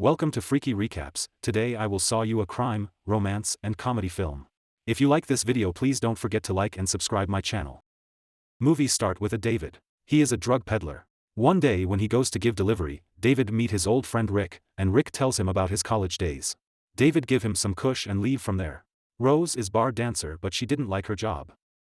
Welcome to Freaky Recaps. Today I will saw you a crime, romance, and comedy film. If you like this video, please don't forget to like and subscribe my channel. Movies start with a David. He is a drug peddler. One day when he goes to give delivery, David meet his old friend Rick, and Rick tells him about his college days. David give him some kush and leave from there. Rose is bar dancer but she didn't like her job.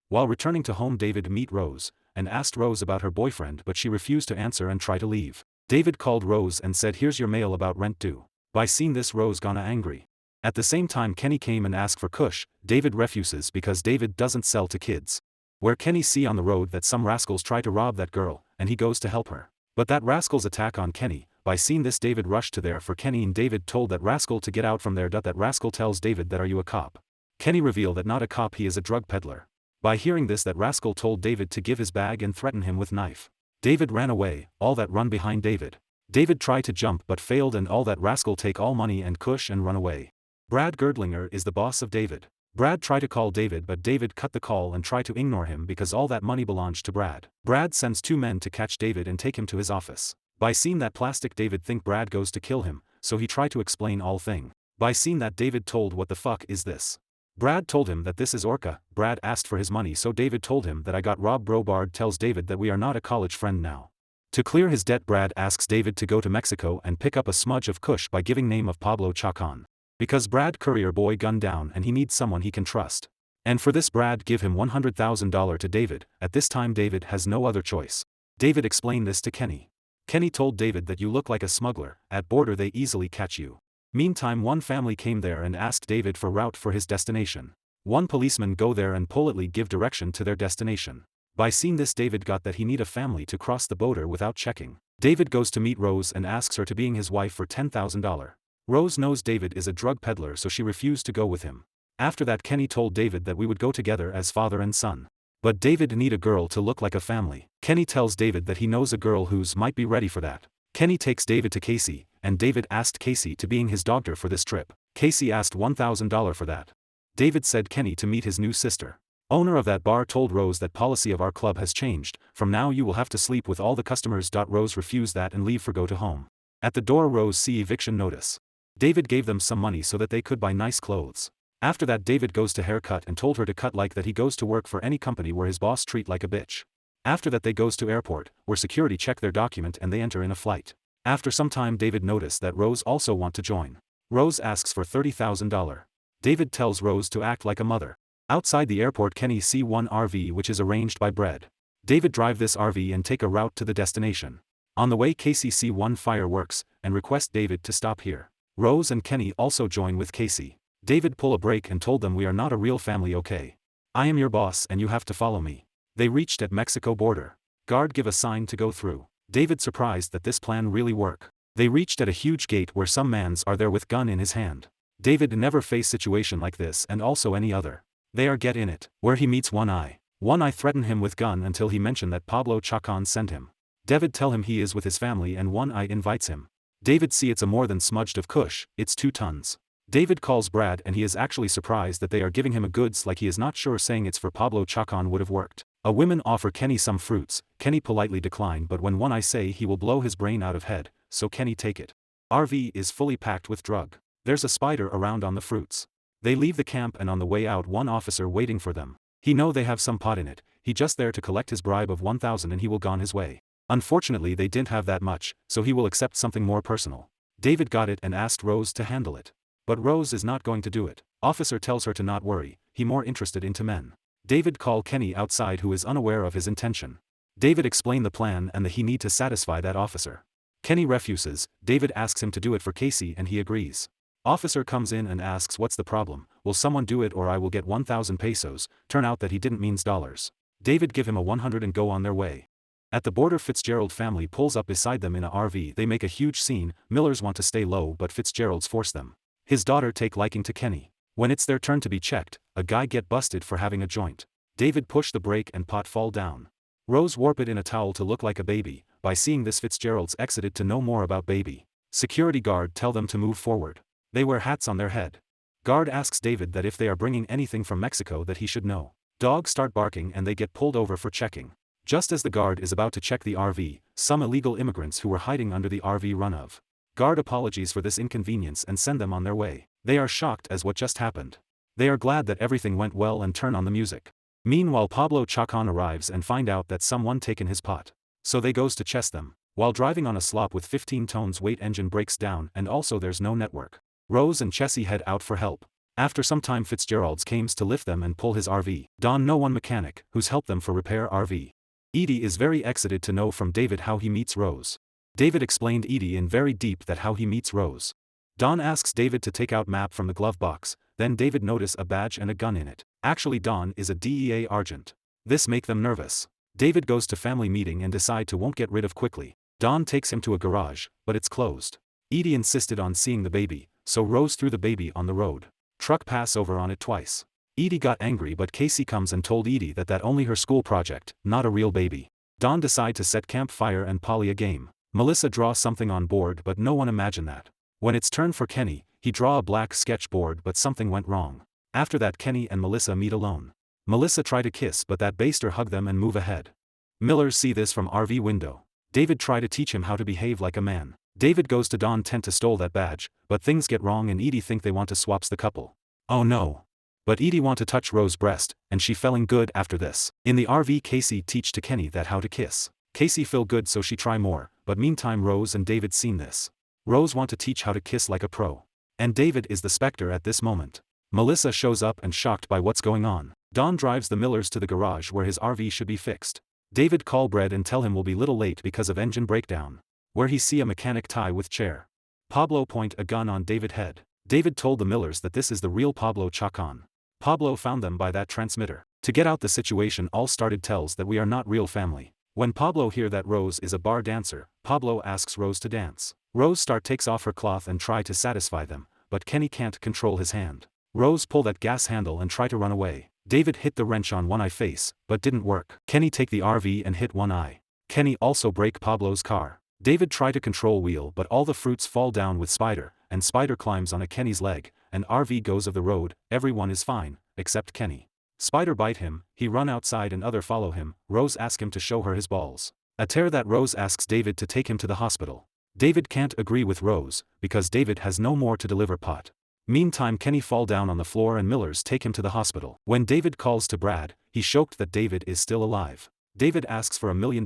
While returning to home, David meet Rose, and asked Rose about her boyfriend, but she refused to answer and try to leave. David called Rose and said, "Here's your mail about rent due." By seeing this, Rose gonna angry. At the same time, Kenny came and asked for kush. David refuses because David doesn't sell to kids. Where Kenny see on the road that some rascals try to rob that girl, and he goes to help her. But that rascals attack on Kenny. By seeing this, David rushed to there for Kenny, and David told that rascal to get out from there. That rascal tells David that, "Are you a cop?" Kenny reveal that not a cop, he is a drug peddler. By hearing this, that rascal told David to give his bag and threaten him with knife. David ran away, all that run behind David. David tried to jump but failed, and all that rascal take all money and kush and run away. Brad Girdlinger is the boss of David. Brad tried to call David but David cut the call and tried to ignore him because all that money belongs to Brad. Brad sends two men to catch David and take him to his office. By seeing that plastic, David think Brad goes to kill him, so he tried to explain all thing. By seeing that, David told, "What the fuck is this?" Brad told him that this is Orca. Brad asked for his money, so David told him that, "I got robbed bro." Brad tells David that we are not a college friend now. To clear his debt, Brad asks David to go to Mexico and pick up a smudge of kush by giving name of Pablo Chacon. Because Brad courier boy gunned down and he needs someone he can trust. And for this, Brad give him $100,000 to David. At this time, David has no other choice. David explained this to Kenny. Kenny told David that you look like a smuggler, at border they easily catch you. Meantime, one family came there and asked David for route for his destination. One policeman go there and politely give direction to their destination. By seeing this, David got that he need a family to cross the border without checking. David goes to meet Rose and asks her to being his wife for $10,000. Rose knows David is a drug peddler, so she refused to go with him. After that, Kenny told David that we would go together as father and son. But David need a girl to look like a family. Kenny tells David that he knows a girl who's might be ready for that. Kenny takes David to Casey, and David asked Casey to being his doctor for this trip. Casey asked $1,000 for that. David said Kenny to meet his new sister. Owner of that bar told Rose that policy of our club has changed. From now you will have to sleep with all the customers. Rose refused that and leave for go to home. At the door, Rose see eviction notice. David gave them some money so that they could buy nice clothes. After that, David goes to haircut and told her to cut like that. He goes to work for any company where his boss treat like a bitch. After that, they goes to airport, where security check their document and they enter in a flight. After some time, David noticed that Rose also want to join. Rose asks for $30,000. David tells Rose to act like a mother. Outside the airport, Kenny see one RV which is arranged by Brad. David drive this RV and take a route to the destination. On the way, Casey see one fireworks and request David to stop here. Rose and Kenny also join with Casey. David pull a break and told them, "We are not a real family, okay? I am your boss and you have to follow me." They reached at Mexico border. Guard give a sign to go through. David surprised that this plan really work. They reached at a huge gate where some mans are there with gun in his hand. David never faced situation like this and also any other. They are get in it, where he meets One Eye. One Eye threaten him with gun until he mentioned that Pablo Chacon sent him. David tell him he is with his family and One Eye invites him. David see it's a more than smudged of kush, it's 2 tons. David calls Brad and he is actually surprised that they are giving him a goods like he is not sure, saying it's for Pablo Chacon would have worked. A woman offer Kenny some fruits. Kenny politely decline, but when One Eye say he will blow his brain out of head, so Kenny take it. RV is fully packed with drug. There's a spider around on the fruits. They leave the camp and on the way out, one officer waiting for them. He know they have some pot in it. He just there to collect his bribe of 1,000 and he will gone his way. Unfortunately, they didn't have that much, so he will accept something more personal. David got it and asked Rose to handle it. But Rose is not going to do it. Officer tells her to not worry, he more interested into men. David call Kenny outside, who is unaware of his intention. David explain the plan and that he need to satisfy that officer. Kenny refuses. David asks him to do it for Casey and he agrees. Officer comes in and asks what's the problem, will someone do it or I will get 1,000 pesos, turn out that he didn't means dollars. David give him a 100 and go on their way. At the border, Fitzgerald family pulls up beside them in a RV. They make a huge scene. Millers want to stay low but Fitzgeralds force them. His daughter take liking to Kenny. When it's their turn to be checked, a guy get busted for having a joint. David push the brake and pot fall down. Rose warp it in a towel to look like a baby. By seeing this, Fitzgeralds exited to know more about baby. Security guard tell them to move forward. They wear hats on their head. Guard asks David that if they are bringing anything from Mexico that he should know. Dogs start barking and they get pulled over for checking. Just as the guard is about to check the RV, some illegal immigrants who were hiding under the RV run of. guard apologies for this inconvenience and send them on their way. They are shocked as what just happened. They are glad that everything went well and turn on the music. Meanwhile Pablo Chacon arrives and find out that someone taken his pot. So they goes to chase them. While driving on a slop with 15 tons weight engine breaks down and also there's no network. Rose and Chessie head out for help. After some time Fitzgerald's comes to lift them and pull his RV. Don know one mechanic, who's helped them for repair RV. Edie is very excited to know from David how he meets Rose. David explained Edie in very deep that how he meets Rose. Don asks David to take out map from the glove box, then David notice a badge and a gun in it. Actually Don is a DEA agent. This make them nervous. David goes to family meeting and decide to won't get rid of quickly. Don takes him to a garage, but it's closed. Edie insisted on seeing the baby, so Rose threw the baby on the road. Truck pass over on it twice. Edie got angry but Casey comes and told Edie that only her school project, not a real baby. Don decide to set campfire and Polly a game. Melissa draw something on board but no one imagined that. When it's turn for Kenny, he draw a black sketchboard but something went wrong. After that Kenny and Melissa meet alone. Melissa try to kiss but that baster hug them and move ahead. Millers see this from RV window. David try to teach him how to behave like a man. David goes to Don tent to stole that badge, but things get wrong and Edie think they want to swaps the couple. Oh no. But Edie want to touch Rose's breast, and she feeling good after this. In the RV Casey teach to Kenny that how to kiss. Casey feel good so she try more, but meantime Rose and David seen this. Rose want to teach how to kiss like a pro. And David is the specter at this moment. Melissa shows up and shocked by what's going on. Don drives the Millers to the garage where his RV should be fixed. David call Brad and tell him will be little late because of engine breakdown. Where he see a mechanic tie with chair. Pablo point a gun on David head. David told the Millers that this is the real Pablo Chacon. Pablo found them by that transmitter. To get out the situation all started tells that we are not real family. When Pablo hear that Rose is a bar dancer, Pablo asks Rose to dance. Rose takes off her cloth and try to satisfy them, but Kenny can't control his hand. Rose pull that gas handle and try to run away. David hit the wrench on one eye face, but didn't work. Kenny take the RV and hit one eye. Kenny also break Pablo's car. David try to control wheel but all the fruits fall down with Spider, and Spider climbs on a Kenny's leg, and RV goes of the road, everyone is fine, except Kenny. Spider bite him, he run outside and other follow him, Rose ask him to show her his balls. A tear that Rose asks David to take him to the hospital. David can't agree with Rose, because David has no more to deliver pot. Meantime Kenny fall down on the floor and Millers take him to the hospital. When David calls to Brad, he shocked that David is still alive. David asks for $1 million,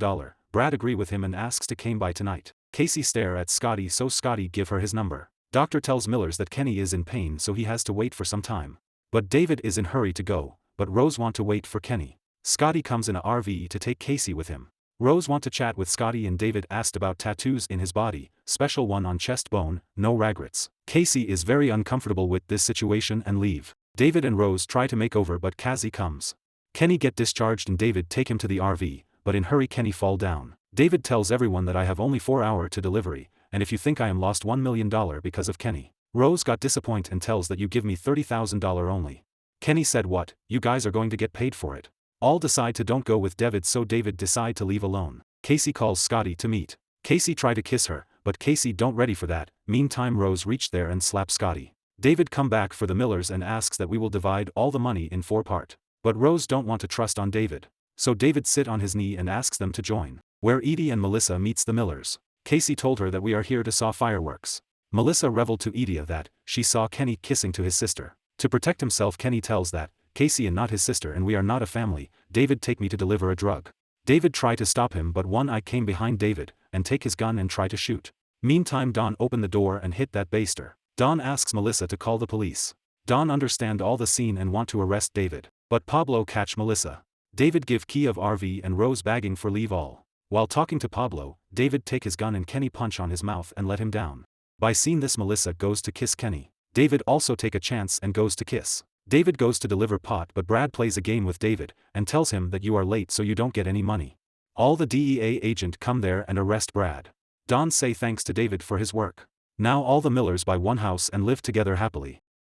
Brad agree with him and asks to came by tonight. Casey stare at Scotty so Scotty give her his number. Doctor tells Millers that Kenny is in pain so he has to wait for some time. But David is in hurry to go, but Rose want to wait for Kenny. Scotty comes in a RV to take Casey with him. Rose want to chat with Scotty and David asked about tattoos in his body, special one on chest bone, no regrets. Casey is very uncomfortable with this situation and leave. David and Rose try to make over but Cassie comes. Kenny get discharged and David take him to the RV, but in hurry Kenny fall down. David tells everyone that I have only 4 hours to delivery, and if you think I am lost $1 million because of Kenny. Rose got disappointed and tells that you give me $30,000 only. Kenny said what, you guys are going to get paid for it. All decide to don't go with David so David decide to leave alone. Casey calls Scotty to meet. Casey try to kiss her, but Casey don't ready for that. Meantime Rose reached there and slapped Scotty. David come back for the Millers and asks that we will divide all the money in 4 parts. But Rose don't want to trust on David. So David sit on his knee and asks them to join. Where Edie and Melissa meets the Millers. Casey told her that we are here to saw fireworks. Melissa reveled to Edie that she saw Kenny kissing to his sister. To protect himself Kenny tells that Casey and not his sister and we are not a family, David take me to deliver a drug. David tried to stop him but one eye came behind David, and take his gun and try to shoot. Meantime Don opened the door and hit that baster. Don asks Melissa to call the police. Don understand all the scene and want to arrest David. But Pablo catch Melissa. David give key of RV and Rose begging for leave all. While talking to Pablo, David take his gun and Kenny punch on his mouth and let him down. By seeing this Melissa goes to kiss Kenny. David also take a chance and goes to kiss. David goes to deliver pot but Brad plays a game with David, and tells him that you are late so you don't get any money. All the DEA agent come there and arrest Brad. Don say thanks to David for his work. Now all the Millers buy one house and live together happily.